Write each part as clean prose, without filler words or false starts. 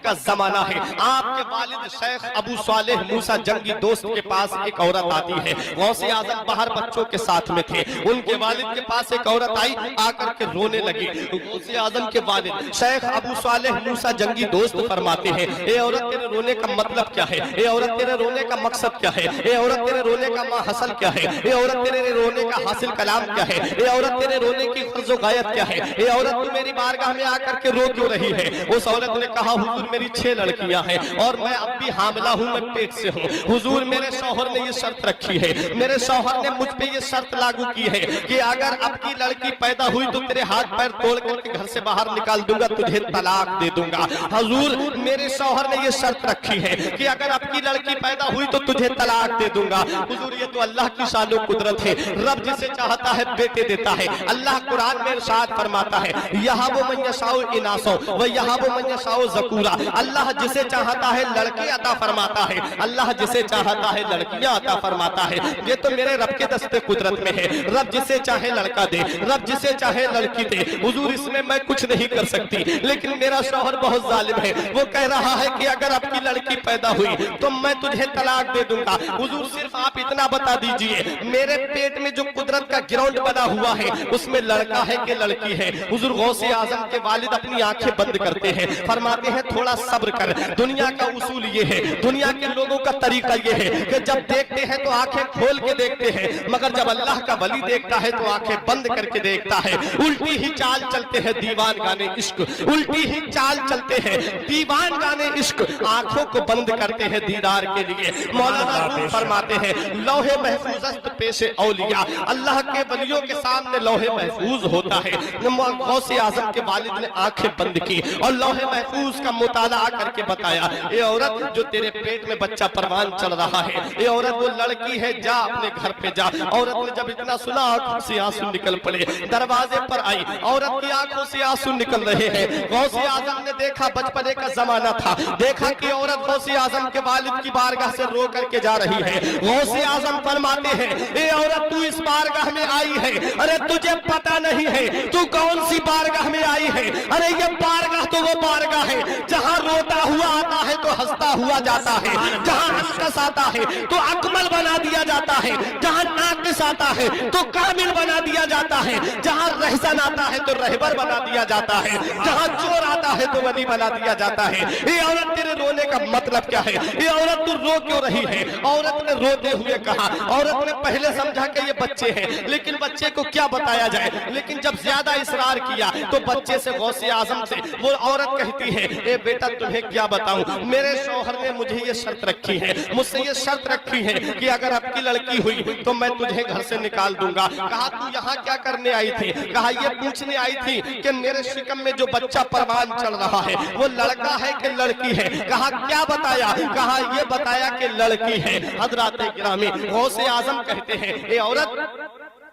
کا زمانہ ہے. آپ کے والد شیخ ابو صالح موسیٰ جنگی دوست کے پاس ایک عورت آتی ہے. غوث اعظم باہر بچوں کے ساتھ میں تھے. ان کے والد کے پاس ایک عورت آئی, آ کر کے رونے لگی. غوث اعظم کے والد شیخ ابو صالح موسیٰ جنگی دوست فرماتے ہیں, اے عورت تیرے رونے کا مطلب کیا ہے؟ اے عورت تیرے رونے کا مقصد کیا ہے؟ اے عورت تیرے رونے کا ماحصل کیا ہے؟ اے عورت تیرے رونے کا حاصل کلام کیا ہے؟ اے عورت تیرے رونے کی غرض و غایت کیا ہے؟ اے عورت تو میری بارگاہ میں آ کر کے رو کیوں رہی ہے؟ اس عورت نے کہا, حضور میری 6 لڑکیاں ہیں اور میں اب بھی حاملہ ہوں, میں پیٹ سے ہوں. حضور میرے شوہر نے یہ شرط رکھی ہے, میرے شوہر نے مجھ پہ یہ شرط لاگو کی ہے کہ اگر اب کی لڑکی پیدا ہوئی تو تیرے ہاتھ پیر توڑ کر کے گھر سے باہر نکال دوں گا, تجھے طلاق دے دوں گا. حضور میرے شوہر نے یہ شرط رکھی ہے کہ اگر اب کی لڑکی پیدا ہوئی تو تجھے طلاق دے دوں گا. حضور یہ تو اللہ کی شان و قدرت ہے, رب جسے چاہتا ہے بیٹے دیتا ہے. اللہ قرآن میں ارشاد فرماتا ہے, یہب من یشاء اناسا و یہب من یشاء ذکورا. اللہ جسے چاہتا ہے لڑکی عطا فرماتا ہے, اللہ جسے چاہتا ہے لڑکیاں عطا فرماتا ہے. یہ تو میرے رب کے دستے قدرت میں ہے, رب جسے چاہے لڑکا دے, رب جسے چاہے لڑکی دے. حضور اس میں کچھ نہیں کر سکتی, لیکن میرا شوہر بہت ظالم ہے, وہ کہہ رہا ہے کہ اگر اب کی لڑکی پیدا ہوئی تو میں تجھے طلاق دے دوں گا. حضور صرف آپ اتنا بتا دیجئے, میرے پیٹ میں جو قدرت کا گراؤنڈ بنا ہوا ہے اس میں لڑکا ہے کہ لڑکی ہے؟ حضور غوث اعظم کے والد اپنی آنکھیں بند کرتے ہیں, فرماتے ہیں تھوڑا صبر کر. دنیا کا اصول یہ ہے, دنیا کے لوگوں کا طریقہ یہ ہے کہ جب دیکھتے ہیں تو آنکھیں کھول کے دیکھتے ہیں, مگر جب اللہ کا ولی دیکھتا ہے تو آنکھیں بند کر کے دیکھتا ہے. الٹی ہی چال چلتے ہیں دیوان گانے عشق, الٹی ہی چال چلتے ہیں دیوان گانے عشق, آنکھوں کو بند کرتے ہیں دیدار کے لیے. مولانا روم فرماتے ہیں, لوح محفوظ است پیش اولیاء, اللہ کے ولیوں کے سامنے لوح محفوظ ہوتا ہے. غوث اعظم کے والد نے آنکھیں بند کی اور لوح محفوظ کا مطالعہ کر کے بتایا, اے عورت جو تیرے پیٹ میں بچہ پروان چل رہا ہے, اے عورت وہ لڑکی ہے, جا اپنے گھر پہ جا. عورت نے جب اتنا سنا آنکھوں سے آنسو نکل پڑے, دروازے پر آئی, عورت کی آنکھوں سے آنسو نکل رہے ہیں. غوث اعظم نے دیکھا, بچپنے کا زمانہ تھا, دیکھا کہ عورت غوث اعظم کے والد کی بارگاہ سے رو کر کے جا رہی ہے. غوث اعظم فرماتے ہیں, اے عورت تو اس بارگاہ میں آئی ہے, ارے تجھے پتہ نہیں ہے تو کون سی بارگاہ میں آئی ہے؟ ارے یہ بارگاہ تو وہ بارگاہ ہے جہاں روتا ہوا آتا ہے تو ہنستا ہوا جاتا ہے, جہاں ناقص آتا ہے تو اکمل بنا دیا جاتا ہے, جہاں ناقص آتا ہے تو کامل بنا دیا جاتا ہے, جہاں رہزن آتا ہے تو رہبر بنا دیا جاتا ہے, جہاں چور آتا ہے تو ولی بنا دیا جاتا ہے. اے عورت تیرے رونے کا مطلب کیا ہے؟ اے عورت تو رو کیوں رہی ہے؟ عورت نے روتے ہوئے کہا, عورت نے پہلے سمجھا کہ یہ بچے ہیں, لیکن بچے کو کیا بتایا جائے, لیکن جب زیادہ اصرار کیا تو بچے سے غوث اعظم سے وہ عورت کہتی ہے, اے بیٹا تمہیں کیا بتاؤں, میرے شوہر نے مجھے یہ شرط رکھی ہے, مجھ سے یہ شرط رکھی ہے کہ اگر اب کی لڑکی ہوئی تو میں تجھے گھر سے نکال دوں گا. کہا تو یہاں کیا کرنے آئی تھی؟ کہا یہ پوچھنے آئی تھی کہ میرے شکم میں جو بچہ پروان چل رہا ہے وہ لڑکا ہے کہ لڑکی ہے؟ کہا کیا بتایا؟ کہا یہ بتایا کہ لڑکی ہے. حضرات گرامی, غوث اعظم کہتے ہیں, اے عورت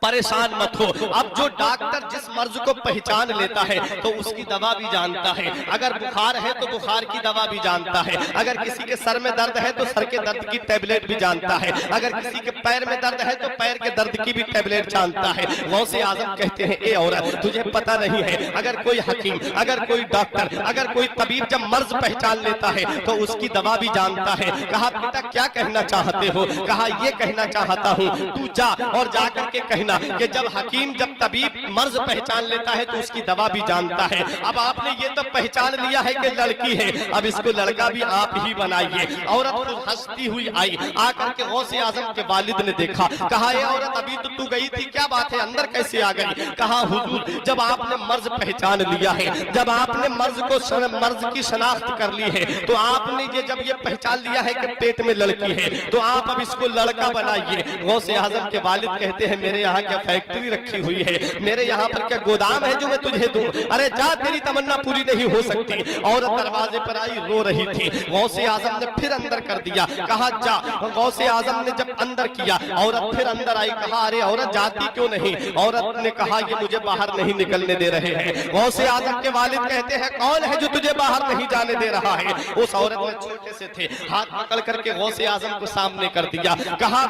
پریشان مت ہو, اب جو ڈاکٹر جس مرض کو پہچان لیتا ہے تو اس کی دوا بھی جانتا ہے. اگر بخار ہے تو بخار کی دوا بھی جانتا ہے, اگر کسی کے سر میں درد ہے تو سر کے درد کی ٹیبلیٹ بھی جانتا ہے, اگر کسی کے پیر میں درد ہے تو پیر کے درد کی بھی ٹیبلیٹ جانتا ہے. غوث اعظم کہتے ہیں, اے عورت تجھے پتہ نہیں ہے, اگر کوئی حکیم, اگر کوئی ڈاکٹر, اگر کوئی طبیب جب مرض پہچان لیتا ہے تو اس کی دوا بھی جانتا ہے. کہا بیٹا کیا کہنا چاہتے ہو؟ کہا یہ کہنا چاہتا ہوں تو جا اور جا کر کے کہنا کہ جب حکیم, جب طبیب مرض پہچان لیتا ہے تو اس کی دوا بھی جانتا ہے. اب آپ نے یہ تو پہچان لیا ہے کہ لڑکی ہے, اب اس کو لڑکا بھی آپ ہی بنائیے. عورت خود ہنستی ہوئی آئی, آ کر کے غوث اعظم کے والد نے دیکھا, کہا اے عورت ابھی تو گئی تھی, کیا بات ہے, اندر کیسے آ گئی؟ کہا حضور جب آپ نے مرض پہچان لیا ہے, جب آپ نے مرض کی شناخت کر لی ہے تو آپ نے جب یہ پہچان لیا ہے کہ پیٹ میں لڑکی ہے تو آپ اب اس کو لڑکا بنائیے. غوث اعظم کے والد کہتے ہیں, میرے یہاں کیا فیکٹری رکھی ہوئی ہے, میرے یہاں پر کیا گودام ہے جو میں تجھے دوں؟ ارے جا, تیری تمنا پوری نہیں ہو سکتی. عورت دروازے پر آئی, رو رہی تھی. غوث اعظم نے پھر اندر کر دیا, کہا جا. غوث اعظم نے جب اندر کیا, عورت پھر اندر آئی, کہا ارے عورت جاتی کیوں نہیں؟ عورت نے کہا یہ مجھے باہر نہیں نکلنے دے رہے ہیں. غوث اعظم کے والد کہتے ہیں, کون ہے جو تجھے باہر نہیں جانے دے رہا ہے؟ اس عورت نے چھوٹے سے تھے, ہاتھ پکڑ کر کے غوث اعظم کو سامنے کر دیا, کہا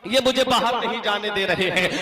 یہ مجھے باہر نہیں جانے دے رہے ہیں.